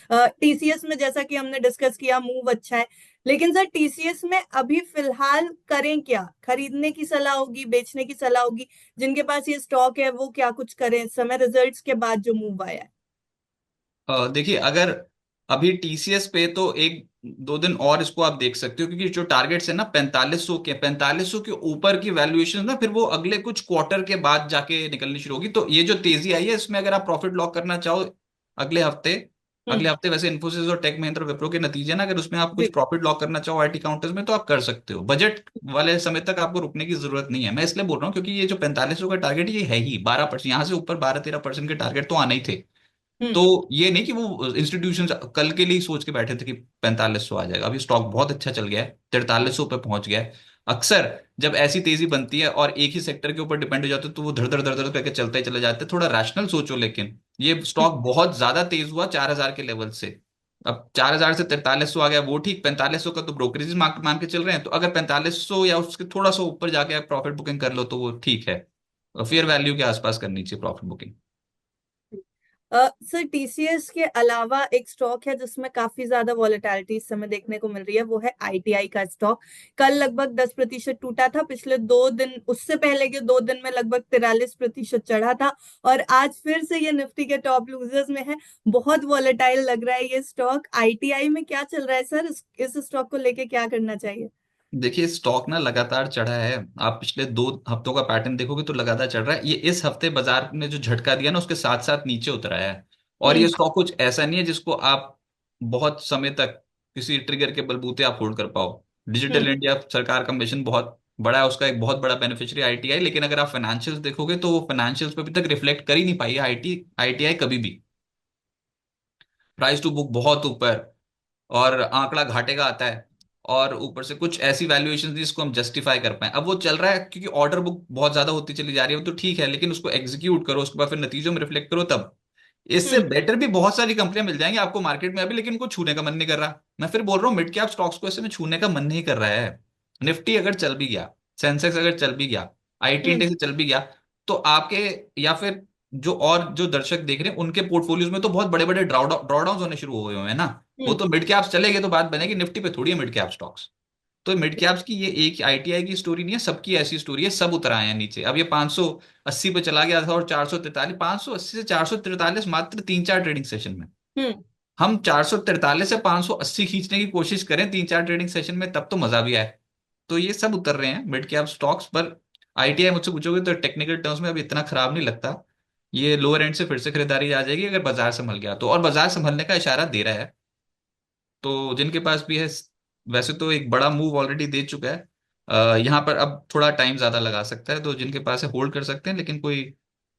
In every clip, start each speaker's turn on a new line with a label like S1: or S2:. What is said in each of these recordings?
S1: TCS में जैसा कि हमने डिस्कस किया मूव अच्छा है, लेकिन सर टीसीएस में अभी फिलहाल करें क्या? खरीदने की सलाह होगी, बेचने की सलाह होगी? जिनके पास ये स्टॉक है वो क्या कुछ करें इस समय रिजल्ट्स के बाद जो मूव आया है?
S2: देखिए, अगर अभी टीसीएस पे तो एक दो दिन और इसको आप देख सकते हो, क्योंकि जो टारगेट्स है ना 4500 के ऊपर की वैल्यूएशन ना फिर वो अगले कुछ क्वार्टर के बाद जाके निकलनी शुरू होगी। तो ये जो तेजी आई है इसमें अगर आप प्रॉफिट लॉक करना चाहो अगले हफ्ते,
S1: हम्म।
S2: वैसे इन्फोसिस और टेक महिंद्रा विप्रो के नतीजे ना, अगर उसमें आप कुछ
S1: जी।
S2: प्रॉफिट लॉक करना चाहो आईटी काउंटर्स में तो आप कर सकते हो। बजट वाले समय तक आपको रुकने की जरूरत नहीं है। मैं इसलिए बोल रहा हूँ क्योंकि ये जो 4500 का टारगेट ये है ही 12%, यहाँ से ऊपर 12-13% के टारगेट तो आने ही थे।
S1: हम्म।
S2: तो ये नहीं कि वो इंस्टीट्यूशन कल के लिए ही सोच के बैठे थे कि 4500 आ जाएगा। अभी स्टॉक बहुत अच्छा चल गया है, 4300 पे पहुंच गया है। अक्सर जब ऐसी तेजी बनती है और एक ही सेक्टर के ऊपर डिपेंड हो जाते हो तो वो धड़ धड़ धड़ धड़ करके चलते ही चले जाते हैं। थोड़ा रैशनल सोचो। लेकिन ये स्टॉक बहुत ज्यादा तेज हुआ 4000 के लेवल से। अब 4000 से 4300 आ गया, वो ठीक। 4500 का तो ब्रोकरेज मान के चल रहे हैं, तो अगर 4500 या उसके थोड़ा सा ऊपर जाके आप प्रॉफिट बुकिंग कर लो तो वो ठीक है। फेयर वैल्यू के आसपास करनी चाहिए प्रॉफिट बुकिंग।
S1: सर टीसीएस के अलावा एक स्टॉक है जिसमें काफी ज्यादा वॉलेटिलिटी इस समय देखने को मिल रही है, वो है आईटीआई का स्टॉक। कल लगभग 10% टूटा था, पिछले 2 दिन, उससे पहले के 2 दिन में लगभग 43% चढ़ा था, और आज फिर से ये निफ्टी के टॉप लूजर्स में है। बहुत वॉलेटाइल लग रहा है ये स्टॉक। आईटीआई में क्या चल रहा है सर? इस स्टॉक को लेके क्या करना चाहिए?
S2: देखिए, स्टॉक ना लगातार चढ़ा है। आप पिछले 2 हफ्तों का पैटर्न देखोगे तो लगातार चढ़ रहा है। ये इस हफ्ते बाजार ने जो झटका दिया ना उसके साथ साथ नीचे उतरा है। और ये
S1: हम्म।
S2: स्टॉक कुछ ऐसा नहीं है जिसको आप बहुत समय तक किसी ट्रिगर के बलबूते आप होल्ड कर पाओ। डिजिटल
S1: हम्म।
S2: इंडिया सरकार का मिशन बहुत बड़ा है, उसका एक बहुत बड़ा बेनिफिशियरी आईटीआई। लेकिन अगर आप फाइनेंशियल्स देखोगे तो वो फाइनेंशियल्स पे अभी तक रिफ्लेक्ट कर ही नहीं पाई है आईटीआई कभी भी। प्राइस टू बुक बहुत ऊपर, और आंकड़ा घाटे का आता है। और ऊपर से कुछ ऐसी वैल्यूएशन जिसको हम जस्टिफाई कर पाए। अब वो चल रहा है क्योंकि ऑर्डर बुक बहुत ज्यादा होती चली जा रही है, वो तो ठीक है, लेकिन उसको एग्जीक्यूट करो, उसके बाद फिर नतीजों में रिफ्लेक्ट करो तब। इससे
S1: हम्म।
S2: बेटर भी बहुत सारी कंपनियां मिल जाएंगी आपको मार्केट में अभी, लेकिन उनको छूने का मन नहीं कर रहा। मैं फिर बोल रहा हूँ मिड कैप स्टॉक्स को ऐसे में छूने का मन नहीं कर रहा है। निफ्टी अगर चल भी गया, सेंसेक्स अगर चल भी गया, आईटी
S1: हम्म।
S2: इंडेक्स चल भी गया, तो आपके या फिर जो दर्शक देख रहे हैं उनके पोर्टफोलियोज में तो बहुत बड़े बड़े ड्रॉडाउन होने शुरू हो गए हुए हैं ना। वो
S1: हम्म।
S2: तो मिड कैप्स चलेंगे तो बात बनेगी, निफ्टी पे थोड़ी है मिड कैप स्टॉक्स। तो मिड कैप्स की ये एक आईटीआई की स्टोरी नहीं है, सबकी ऐसी स्टोरी है। सब उतर आए हैं नीचे। अब ये 580 पे चला गया था और 443, 580 से 443 मात्र 3-4 ट्रेडिंग सेशन में।
S1: हम्म।
S2: हम 443 से 580 खींचने की कोशिश करें 3-4 ट्रेडिंग सेशन में तब तो मजा भी आए। तो ये सब उतर रहे हैं मिड कैप स्टॉक्स पर। आईटीआई मुझसे पूछोगे तो टेक्निकल टर्म्स में अभी इतना खराब नहीं लगता। ये लोअर एंड से फिर से खरीदारी आ जाएगी अगर बाजार संभल गया तो, और बाजार संभलने का इशारा दे रहा है। तो जिनके पास भी है, वैसे तो एक बड़ा मूव ऑलरेडी दे चुका है। यहाँ पर अब थोड़ा टाइम ज्यादा लगा सकता है, तो जिनके पास है होल्ड कर सकते हैं, लेकिन कोई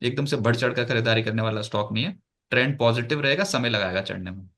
S2: एकदम से बढ़ चढ़ कर खरीदारी करने वाला स्टॉक नहीं है। ट्रेंड पॉजिटिव रहेगा, समय लगाएगा चढ़ने में।